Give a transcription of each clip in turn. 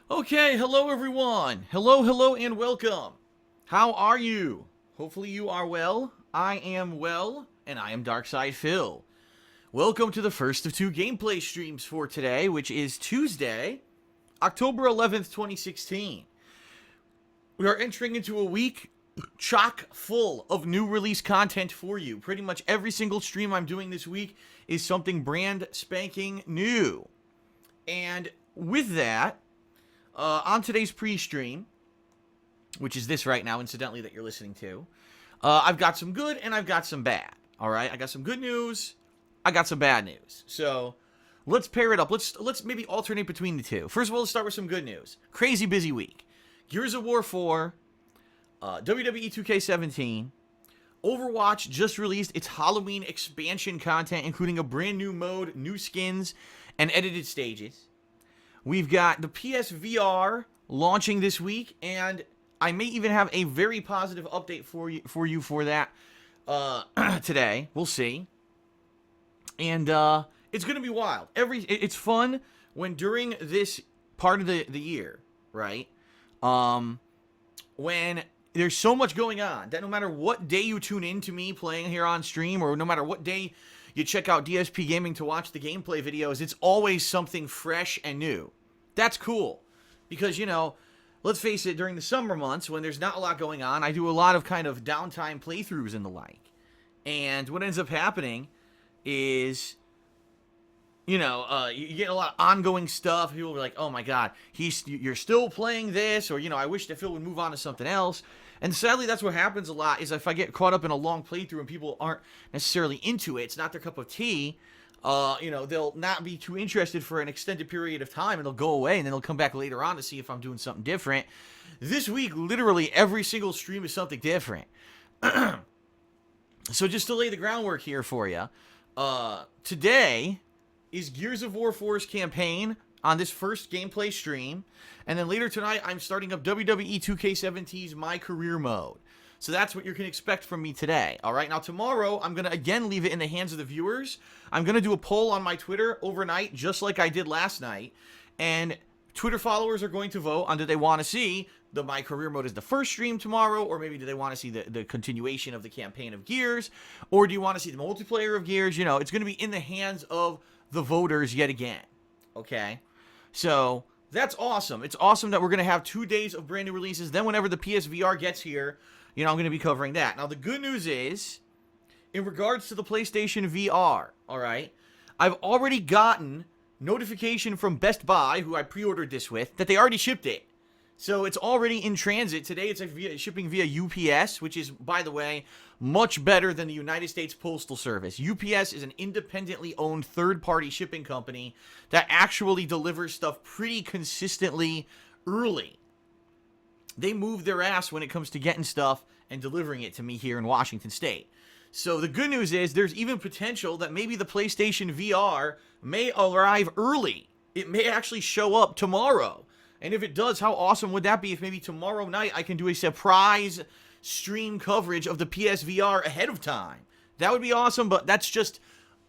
Okay, hello everyone. Hello, and welcome. How are you? Hopefully you are well. I am well, and I am Darkside Phil. Welcome to the first of two gameplay streams for today, which is Tuesday, October 11th, 2016. We are entering into a week chock full of new release content for you. Pretty much every single stream I'm doing this week is something brand spanking new. And with that, on today's pre-stream, which is this right now, incidentally, that you're listening to, I've got some good and I've got some bad. All right, I got some good news, I got some bad news. So let's pair it up. Let's maybe alternate between the two. First of all, let's start with some good news. Crazy busy week. Gears of War 4, WWE 2K17, Overwatch just released its Halloween expansion content, including a brand new mode, new skins, and edited stages. We've got the PSVR launching this week, and I may even have a very positive update for you for that today. We'll see. And it's going to be wild. It's fun when during this part of the year, right? When there's so much going on that no matter what day you tune in to me playing here on stream, or no matter what day you check out DSPGaming to watch the gameplay videos, it's always something fresh and new. That's cool. Because, let's face it, during the summer months, when there's not a lot going on, I do a lot of kind of downtime playthroughs and the like. And what ends up happening is, you get a lot of ongoing stuff. People are like, oh my god, you're still playing this, or, I wish that Phil would move on to something else. And sadly, that's what happens a lot, is if I get caught up in a long playthrough and people aren't necessarily into it, it's not their cup of tea, they'll not be too interested for an extended period of time, and they'll go away, and then they'll come back later on to see if I'm doing something different. This week, literally every single stream is something different. So just to lay the groundwork here for you, today is Gears of War 4's campaign on this first gameplay stream, and then later tonight, I'm starting up WWE 2K17's My Career Mode. So that's what you can expect from me today. All right, now tomorrow, I'm going to again leave it in the hands of the viewers. I'm going to do a poll on my Twitter overnight, just like I did last night. And Twitter followers are going to vote on, do they want to see the My Career Mode as the first stream tomorrow, or maybe do they want to see the continuation of the campaign of Gears, or do you want to see the multiplayer of Gears? It's going to be in the hands of the voters yet again. Okay? So that's awesome. It's awesome that we're going to have 2 days of brand new releases. Then whenever the PSVR gets here, I'm going to be covering that. Now, the good news is, in regards to the PlayStation VR, all right, I've already gotten notification from Best Buy, who I pre-ordered this with, that they already shipped it. So it's already in transit. Today it's shipping via UPS, which is, by the way, much better than the United States Postal Service. UPS is an independently owned third-party shipping company that actually delivers stuff pretty consistently early. They move their ass when it comes to getting stuff and delivering it to me here in Washington State. So the good news is there's even potential that maybe the PlayStation VR may arrive early. It may actually show up tomorrow. And if it does, how awesome would that be if maybe tomorrow night I can do a surprise stream coverage of the PSVR ahead of time? That would be awesome, but that's just,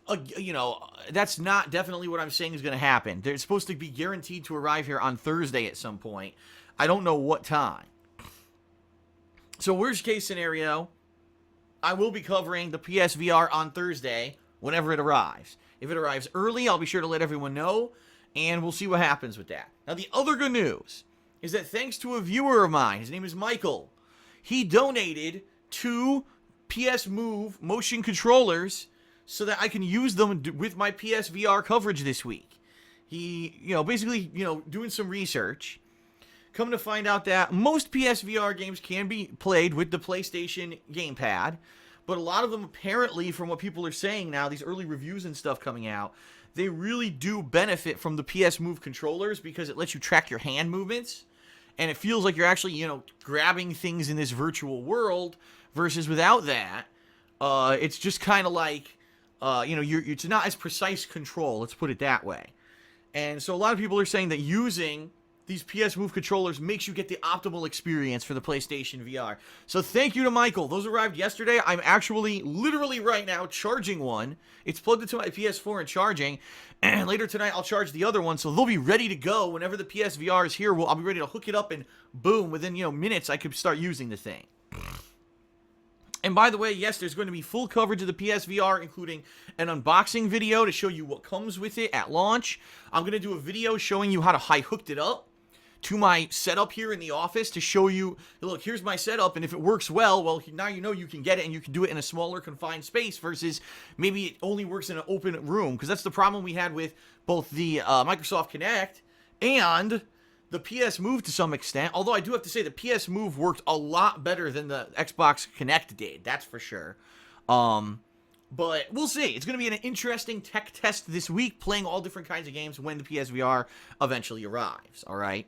that's not definitely what I'm saying is going to happen. They're supposed to be guaranteed to arrive here on Thursday at some point. I don't know what time. So worst case scenario, I will be covering the PSVR on Thursday whenever it arrives. If it arrives early, I'll be sure to let everyone know, and we'll see what happens with that. Now, the other good news is that thanks to a viewer of mine, his name is Michael, he donated 2 PS Move motion controllers so that I can use them with my PSVR coverage this week. He, basically, doing some research. Come to find out that most PSVR games can be played with the PlayStation gamepad, but a lot of them apparently, from what people are saying now, these early reviews and stuff coming out, they really do benefit from the PS Move controllers because it lets you track your hand movements, and it feels like you're actually, grabbing things in this virtual world, versus without that, it's just kind of like, it's not as precise control, let's put it that way. And so a lot of people are saying that using these PS Move controllers makes you get the optimal experience for the PlayStation VR. So thank you to Michael. Those arrived yesterday. I'm actually, literally right now, charging one. It's plugged into my PS4 and charging. And later tonight, I'll charge the other one. So they'll be ready to go whenever the PSVR is here. I'll be ready to hook it up and boom, within, minutes, I could start using the thing. And by the way, yes, there's going to be full coverage of the PSVR, including an unboxing video to show you what comes with it at launch. I'm going to do a video showing you how to hooked it up to my setup here in the office to show you, look, here's my setup, and if it works well, now you know you can get it, and you can do it in a smaller, confined space versus maybe it only works in an open room, because that's the problem we had with both the Microsoft Kinect and the PS Move to some extent, although I do have to say the PS Move worked a lot better than the Xbox Kinect did, that's for sure. But we'll see. It's going to be an interesting tech test this week, playing all different kinds of games when the PSVR eventually arrives, all right?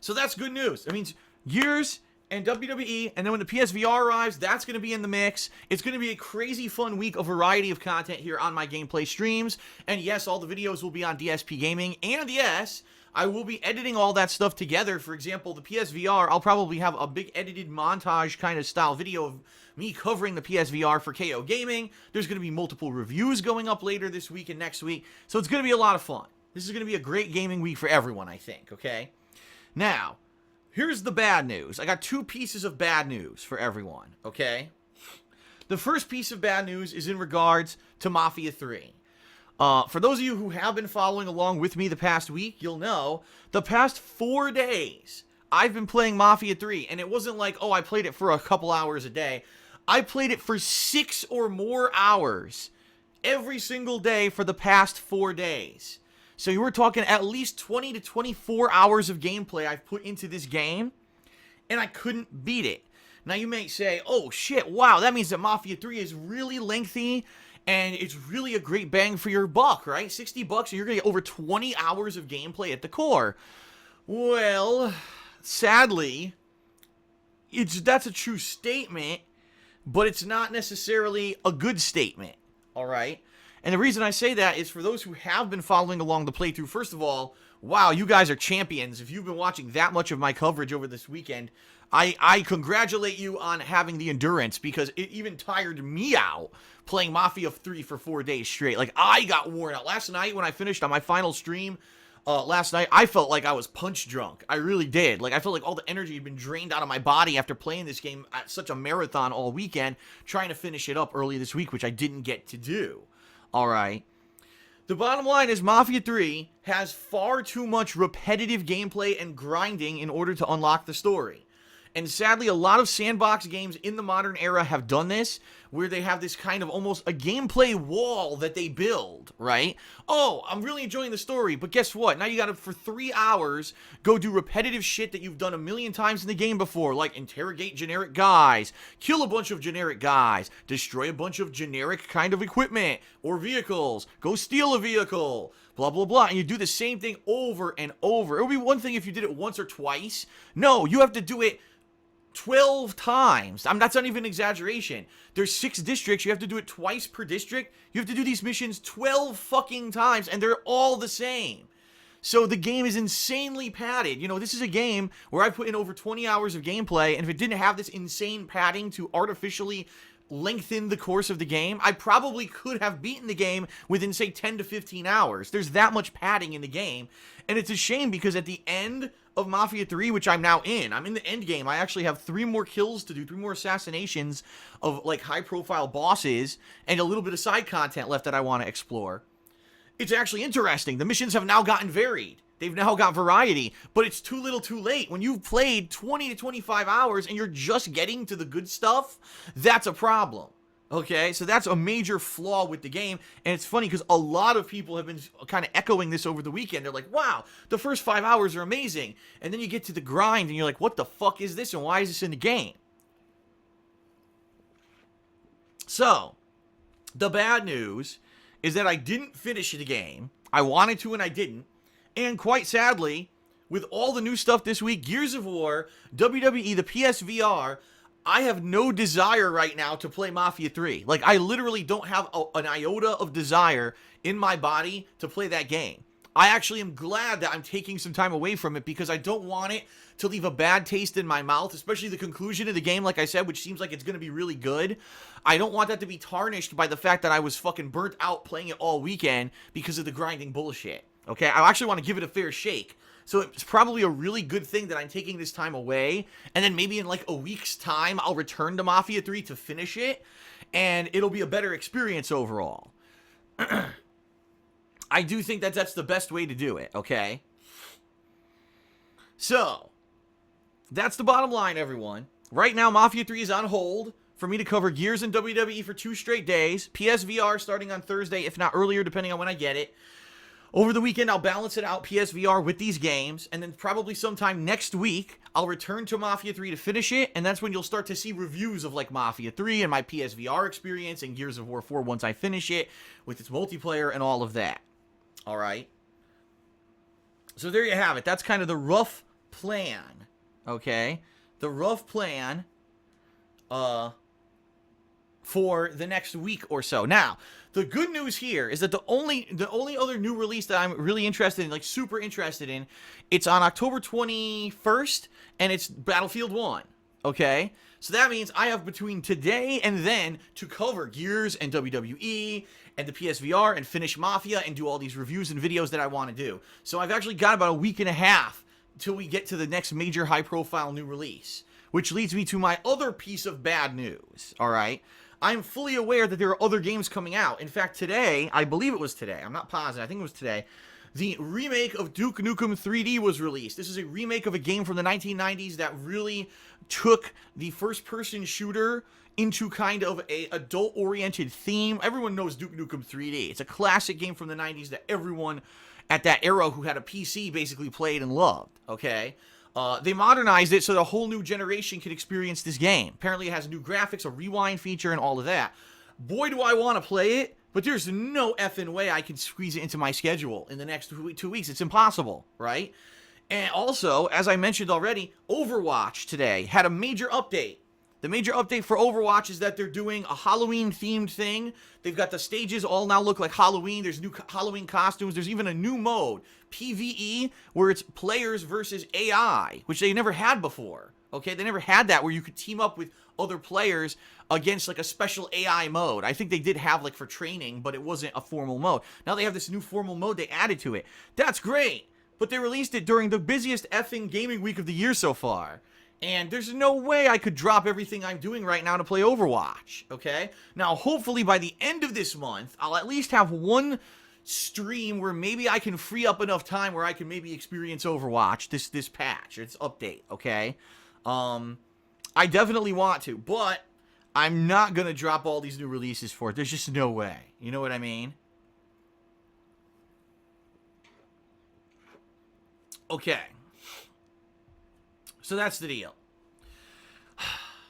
So that's good news. That means Gears and WWE, and then when the PSVR arrives, that's going to be in the mix. It's going to be a crazy fun week, a variety of content here on my gameplay streams. And yes, all the videos will be on DSPGaming. And yes, I will be editing all that stuff together. For example, the PSVR, I'll probably have a big edited montage kind of style video of me covering the PSVR for KO Gaming. There's going to be multiple reviews going up later this week and next week. So it's going to be a lot of fun. This is going to be a great gaming week for everyone, I think, okay? Now, here's the bad news. I got two pieces of bad news for everyone, okay? The first piece of bad news is in regards to Mafia 3. For those of you who have been following along with me the past week, you'll know the past 4 days I've been playing Mafia 3, and it wasn't like, oh, I played it for a couple hours a day. I played it for 6 or more hours every single day for the past 4 days. So you were talking at least 20 to 24 hours of gameplay I've put into this game, and I couldn't beat it. Now you may say, oh shit, wow, that means that Mafia 3 is really lengthy, and it's really a great bang for your buck, right? $60 and you're going to get over 20 hours of gameplay at the core. Well, sadly, that's a true statement, but it's not necessarily a good statement, all right? And the reason I say that is for those who have been following along the playthrough, first of all, wow, you guys are champions. If you've been watching that much of my coverage over this weekend, I congratulate you on having the endurance, because it even tired me out playing Mafia 3 for 4 days straight. Like, I got worn out. Last night when I finished on my final stream, last night, I felt like I was punch drunk. I really did. Like, I felt like all the energy had been drained out of my body after playing this game at such a marathon all weekend, trying to finish it up early this week, which I didn't get to do. All right. The bottom line is Mafia 3 has far too much repetitive gameplay and grinding in order to unlock the story. And sadly, a lot of sandbox games in the modern era have done this, where they have this kind of almost a gameplay wall that they build, right? Oh, I'm really enjoying the story, but guess what? Now you gotta, for 3 hours, go do repetitive shit that you've done a million times in the game before, like interrogate generic guys, kill a bunch of generic guys, destroy a bunch of generic kind of equipment or vehicles, go steal a vehicle, blah, blah, blah. And you do the same thing over and over. It would be one thing if you did it once or twice. No, you have to do it 12 times. That's not even an exaggeration. There's 6 districts. You have to do it twice per district. You have to do these missions 12 fucking times, and they're all the same. So the game is insanely padded. You know, this is a game where I put in over 20 hours of gameplay, and if it didn't have this insane padding to artificially lengthen the course of the game, I probably could have beaten the game within, say, 10 to 15 hours. There's that much padding in the game, and it's a shame because at the end of Mafia 3, which I'm now in, I'm in the end game. I actually have 3 more kills to do, 3 more assassinations of, like, high-profile bosses, and a little bit of side content left that I want to explore. It's actually interesting. The missions have now gotten varied. They've now got variety, but it's too little too late. When you've played 20 to 25 hours and you're just getting to the good stuff, that's a problem. Okay, so that's a major flaw with the game, and it's funny because a lot of people have been kind of echoing this over the weekend. They're like, wow, the first 5 hours are amazing, and then you get to the grind, and you're like, what the fuck is this, and why is this in the game? So, the bad news is that I didn't finish the game. I wanted to, and I didn't. And quite sadly, with all the new stuff this week, Gears of War, WWE, the PSVR, I have no desire right now to play Mafia 3. Like, I literally don't have an iota of desire in my body to play that game. I actually am glad that I'm taking some time away from it because I don't want it to leave a bad taste in my mouth, especially the conclusion of the game, like I said, which seems like it's going to be really good. I don't want that to be tarnished by the fact that I was fucking burnt out playing it all weekend because of the grinding bullshit. Okay? I actually want to give it a fair shake. So it's probably a really good thing that I'm taking this time away, and then maybe in like a week's time, I'll return to Mafia 3 to finish it, and it'll be a better experience overall. I do think that that's the best way to do it, okay? So, that's the bottom line, everyone. Right now, Mafia 3 is on hold for me to cover Gears and WWE for 2 straight days. PSVR starting on Thursday, if not earlier, depending on when I get it. Over the weekend, I'll balance it out, PSVR, with these games, and then probably sometime next week, I'll return to Mafia 3 to finish it, and that's when you'll start to see reviews of, like, Mafia 3 and my PSVR experience and Gears of War 4 once I finish it, with its multiplayer and all of that. Alright? So there you have it. That's kind of the rough plan. Okay? The rough plan, for the next week or so. Now, the good news here is that the only other new release that I'm really interested in, like super interested in, it's on October 21st, and it's Battlefield 1. Okay? So that means I have between today and then to cover Gears and WWE and the PSVR and finish Mafia and do all these reviews and videos that I want to do. So I've actually got about a week and a half till we get to the next major high-profile new release, which leads me to my other piece of bad news, all right? I'm fully aware that there are other games coming out. In fact, today, I believe it was today, I'm not positive, I think it was today, the remake of Duke Nukem 3D was released. This is a remake of a game from the 1990s that really took the first-person shooter into kind of a adult-oriented theme. Everyone knows Duke Nukem 3D. It's a classic game from the 90s that everyone at that era who had a PC basically played and loved, okay? They modernized it so the whole new generation can experience this game. Apparently it has new graphics, a rewind feature, and all of that. Boy, do I want to play it, but there's no effing way I can squeeze it into my schedule in the next 2 weeks. It's impossible, right? And also, as I mentioned already, Overwatch today had a major update. The major update for Overwatch is that they're doing a Halloween-themed thing. They've got the stages all now look like Halloween. There's new Halloween costumes. There's even a new mode, PvE, where it's players versus AI, which they never had before. Okay, they never had that where you could team up with other players against like a special AI mode. I think they did have like for training, but it wasn't a formal mode. Now they have this new formal mode they added to it. That's great, but they released it during the busiest effing gaming week of the year so far. And there's no way I could drop everything I'm doing right now to play Overwatch, okay? Now, hopefully by the end of this month, I'll at least have one stream where maybe I can free up enough time where I can maybe experience Overwatch, this patch, or this update, okay? I definitely want to, but I'm not going to drop all these new releases for it. There's just no way. You know what I mean? Okay. So that's the deal.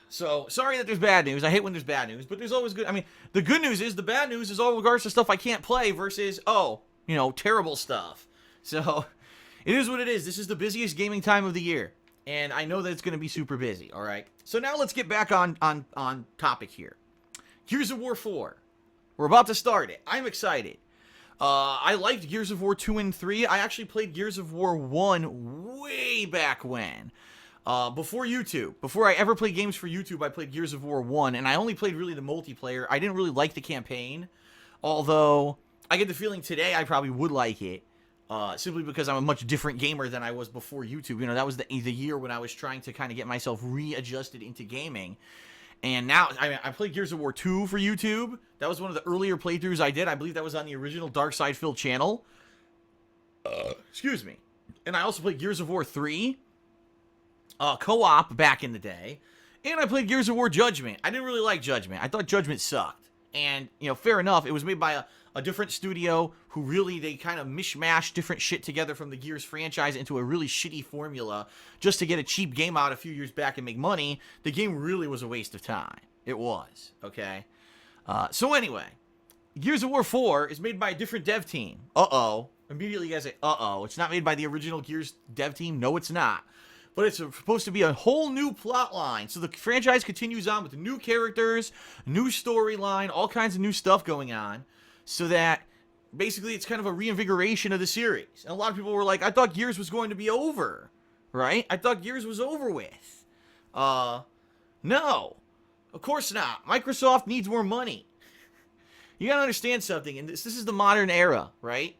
So, sorry that there's bad news. I hate when there's bad news, but there's always good. I mean, the good news is, the bad news is all regards to stuff I can't play versus, terrible stuff. So, it is what it is. This is the busiest gaming time of the year, and I know that it's going to be super busy, all right? So now let's get back on topic here. Gears of War 4. We're about to start it. I'm excited. I liked Gears of War 2 and 3. I actually played Gears of War 1 way back when. Before YouTube. Before I ever played games for YouTube, I played Gears of War 1, and I only played really the multiplayer. I didn't really like the campaign, although I get the feeling today I probably would like it, simply because I'm a much different gamer than I was before YouTube. You know, that was the year when I was trying to kind of get myself readjusted into gaming. And now, I played Gears of War 2 for YouTube. That was one of the earlier playthroughs I did. I believe that was on the original Dark Side Phil channel. Excuse me. And I also played Gears of War 3. Co-op back in the day. And I played Gears of War Judgment. I didn't really like Judgment. I thought Judgment sucked. And, fair enough. It was made by a different studio who really, they kind of mishmashed different shit together from the Gears franchise into a really shitty formula just to get a cheap game out a few years back and make money. The game really was a waste of time. It was, okay? So anyway, Gears of War 4 is made by a different dev team. Uh-oh. Immediately you guys say, uh-oh. It's not made by the original Gears dev team? No, it's not. But it's supposed to be a whole new plot line. So the franchise continues on with new characters, new storyline, all kinds of new stuff going on. So that basically it's kind of a reinvigoration of the series. And a lot of people were like, I thought Gears was going to be over, right? I thought Gears was over with. No. Of course not. Microsoft needs more money. You gotta understand something, and this is the modern era, right?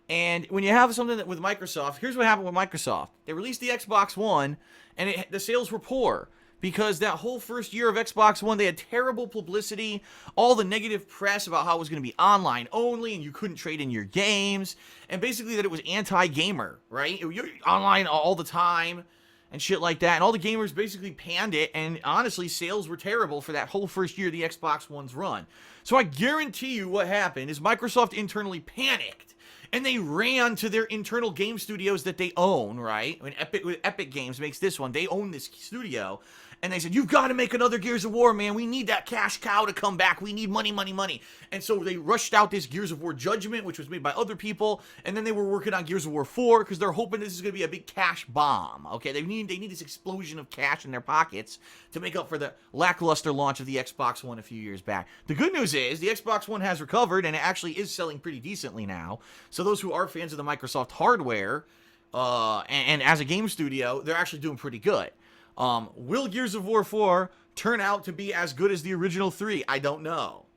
And when you have something that with Microsoft, here's what happened with Microsoft. They released the Xbox One, and the sales were poor. Because that whole first year of Xbox One, they had terrible publicity, all the negative press about how it was going to be online only, and you couldn't trade in your games, and basically that it was anti-gamer, right? You're online all the time, and shit like that, and all the gamers basically panned it, and honestly, sales were terrible for that whole first year of the Xbox One's run. So I guarantee you what happened is Microsoft internally panicked, and they ran to their internal game studios that they own, right? When Epic Games makes this one, they own this studio. And they said, you've got to make another Gears of War, man. We need that cash cow to come back. We need money, money, money. And so they rushed out this Gears of War Judgment, which was made by other people. And then they were working on Gears of War 4 because they're hoping this is going to be a big cash bomb. Okay, they need this explosion of cash in their pockets to make up for the lackluster launch of the Xbox One a few years back. The good news is the Xbox One has recovered, and it actually is selling pretty decently now. So those who are fans of the Microsoft hardware, and as a game studio, they're actually doing pretty good. Will Gears of War 4 turn out to be as good as the original 3? I don't know.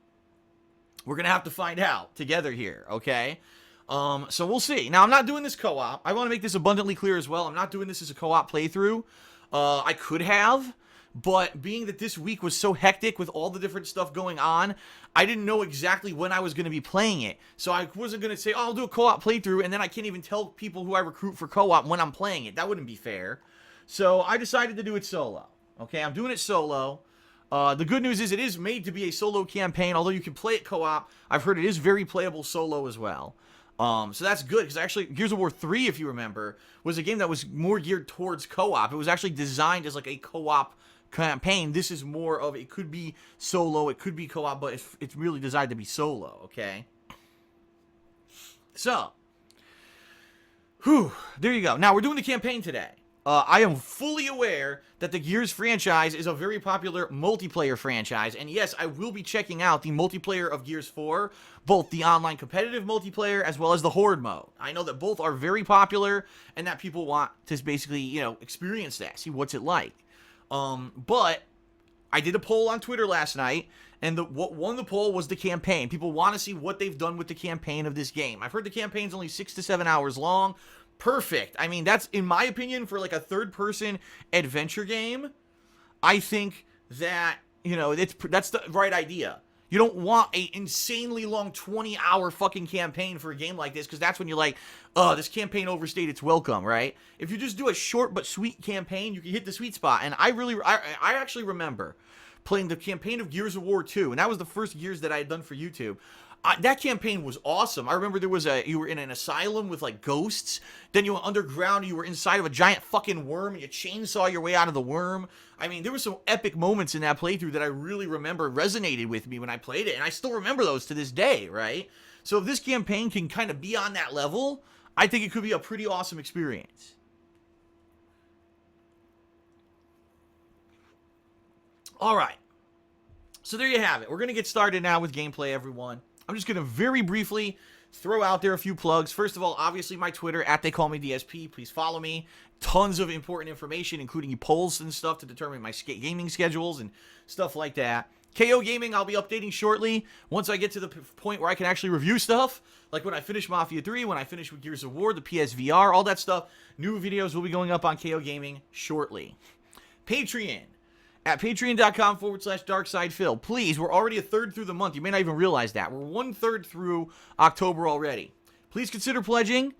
We're going to have to find out together here, okay? So we'll see. Now, I'm not doing this co-op. I want to make this abundantly clear as well. I'm not doing this as a co-op playthrough. I could have, but being that this week was so hectic with all the different stuff going on, I didn't know exactly when I was going to be playing it. So I wasn't going to say, oh, I'll do a co-op playthrough, and then I can't even tell people who I recruit for co-op when I'm playing it. That wouldn't be fair. So I decided to do it solo. Okay, I'm doing it solo. The good news is it is made to be a solo campaign, although you can play it co-op. I've heard it is very playable solo as well. So that's good, because actually Gears of War 3, if you remember, was a game that was more geared towards co-op. It was actually designed as like a co-op campaign. This is more of, it could be solo, it could be co-op, but it's really designed to be solo, okay? So, there you go. Now, we're doing the campaign today. I am fully aware that the Gears franchise is a very popular multiplayer franchise, and yes, I will be checking out the multiplayer of Gears 4, both the online competitive multiplayer as well as the Horde mode. I know that both are very popular, and that people want to basically, you know, experience that, see what's it like. But I did a poll on Twitter last night, and what won the poll was the campaign. People want to see what they've done with the campaign of this game. I've heard the campaign's only 6 to 7 hours long. Perfect. I mean, that's, in my opinion, for like a third-person adventure game, I think that, you know, that's the right idea. You don't want a insanely long 20-hour fucking campaign for a game like this, because that's when you're like, oh, this campaign overstayed its welcome, right? If you just do a short but sweet campaign, you can hit the sweet spot. And I actually remember playing the campaign of Gears of War 2, and that was the first Gears that I had done for YouTube. That campaign was awesome. I remember you were in an asylum with like ghosts. Then you went underground. You were inside of a giant fucking worm, and you chainsaw your way out of the worm. I mean, there were some epic moments in that playthrough that I really remember resonated with me when I played it, and I still remember those to this day, right? So if this campaign can kind of be on that level, I think it could be a pretty awesome experience. All right. So there you have it. We're going to get started now with gameplay, everyone. I'm just going to very briefly throw out there a few plugs. First of all, obviously my Twitter, @TheyCallMeDSP. Please follow me. Tons of important information, including polls and stuff to determine my gaming schedules and stuff like that. KO Gaming, I'll be updating shortly once I get to the point where I can actually review stuff. Like when I finish Mafia 3, when I finish with Gears of War, the PSVR, all that stuff. New videos will be going up on KO Gaming shortly. Patreon. At patreon.com/DarksidePhil. Please, we're already a third through the month. You may not even realize that. We're 1/3 through October already. Please consider pledging,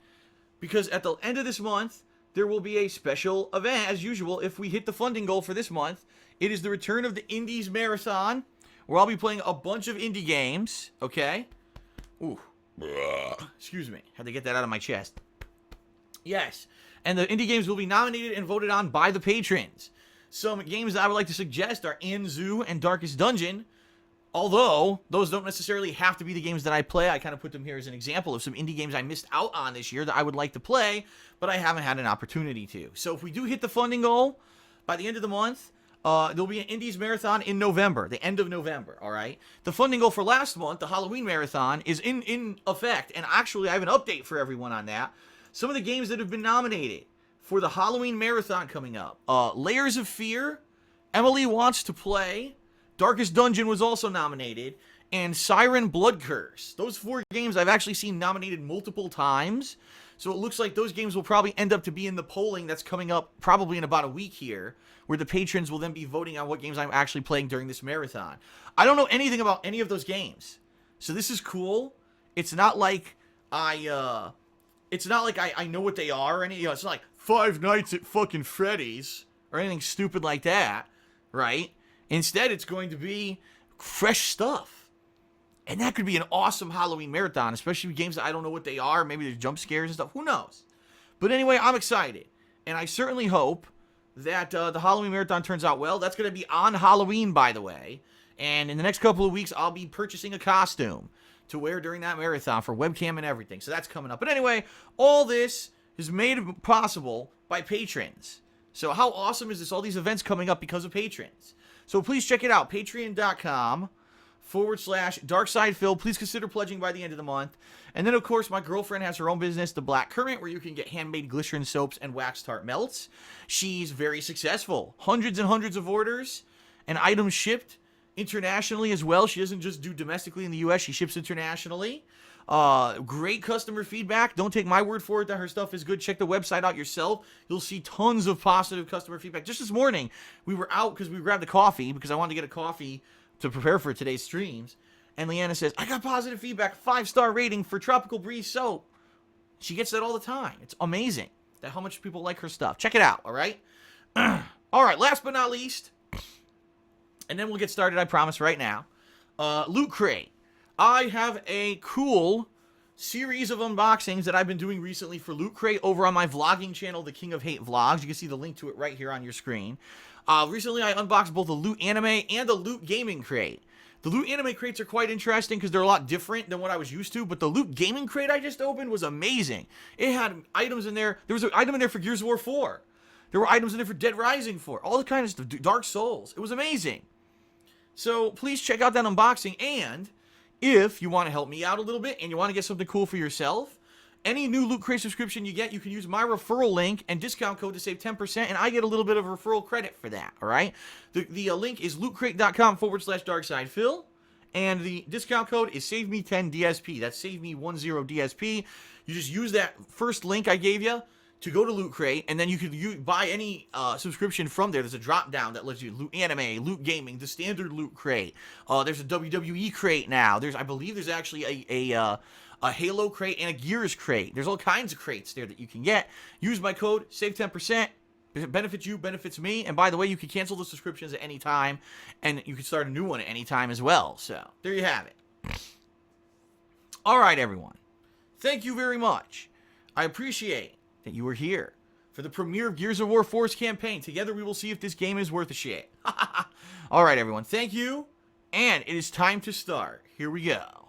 because at the end of this month, there will be a special event, as usual, if we hit the funding goal for this month. It is the return of the Indies Marathon, where I'll be playing a bunch of indie games, okay? Ooh. Excuse me. Had to get that out of my chest. Yes. And the indie games will be nominated and voted on by the patrons. Some games that I would like to suggest are Anzu and Darkest Dungeon, although those don't necessarily have to be the games that I play. I kind of put them here as an example of some indie games I missed out on this year that I would like to play, but I haven't had an opportunity to. So if we do hit the funding goal by the end of the month, There'll be an Indies Marathon in November, the end of November, all right? The funding goal for last month, the Halloween Marathon, is in effect, and actually I have an update for everyone on that. Some of the games that have been nominated for the Halloween Marathon coming up. Layers of Fear, Emily Wants to Play, Darkest Dungeon was also nominated, and Siren Blood Curse. Those 4 games I've actually seen nominated multiple times, so it looks like those games will probably end up to be in the polling that's coming up probably in about a week here, where the patrons will then be voting on what games I'm actually playing during this marathon. I don't know anything about any of those games, so this is cool. It's not like I know what they are, or any, it's not like Five Nights at fucking Freddy's or anything stupid like that, right? Instead, it's going to be fresh stuff. And that could be an awesome Halloween marathon, especially with games that I don't know what they are. Maybe there's jump scares and stuff. Who knows? But anyway, I'm excited. And I certainly hope that the Halloween marathon turns out well. That's going to be on Halloween, by the way. And in the next couple of weeks, I'll be purchasing a costume to wear during that marathon for webcam and everything. So that's coming up. But anyway, all this is made possible by patrons. So how awesome is this? All these events coming up because of patrons. So please check it out. Patreon.com/DarksidePhil. Please consider pledging by the end of the month. And then, of course, my girlfriend has her own business, The Black Current, where you can get handmade glycerin soaps and wax tart melts. She's very successful. Hundreds and hundreds of orders and items shipped internationally as well. She doesn't just do domestically in the U.S. She ships internationally. Great customer feedback. Don't take my word for it that her stuff is good. Check the website out yourself. You'll see tons of positive customer feedback. Just this morning, we were out because we grabbed a coffee because I wanted to get a coffee to prepare for today's streams. And Leanna says, I got positive feedback, 5-star rating for Tropical Breeze soap. She gets that all the time. It's amazing that how much people like her stuff. Check it out, all right? All right, last but not least, and then we'll get started, I promise, right now. Loot Crate. I have a cool series of unboxings that I've been doing recently for Loot Crate over on my vlogging channel, The King of Hate Vlogs. You can see the link to it right here on your screen. Recently, I unboxed both the Loot Anime and the Loot Gaming Crate. The Loot Anime crates are quite interesting because they're a lot different than what I was used to, but the Loot Gaming Crate I just opened was amazing. It had items in there. There was an item in there for Gears of War 4. There were items in there for Dead Rising 4. All the kind of stuff. Dark Souls. It was amazing. So please check out that unboxing, and if you want to help me out a little bit and you want to get something cool for yourself, any new Loot Crate subscription you get, you can use my referral link and discount code to save 10%, and I get a little bit of referral credit for that, all right? The link is lootcrate.com/DarksidePhil, and the discount code is SaveMe10DSP. That's SaveMe10DSP. You just use that first link I gave you to go to Loot Crate, and then you could buy any subscription from there. There's a drop down that lets you Loot Anime, Loot Gaming, the standard Loot Crate. There's a WWE crate now. I believe there's actually a Halo crate and a Gears crate. There's all kinds of crates there that you can get. Use my code, save 10%. If it benefits you, benefits me. And by the way, you can cancel the subscriptions at any time, and you can start a new one at any time as well. So there you have it. All right, everyone. Thank you very much. I appreciate that you were here for the premiere of Gears of War 4's campaign. Together we will see if this game is worth a shit. All right, everyone. Thank you, and it is time to start. Here we go.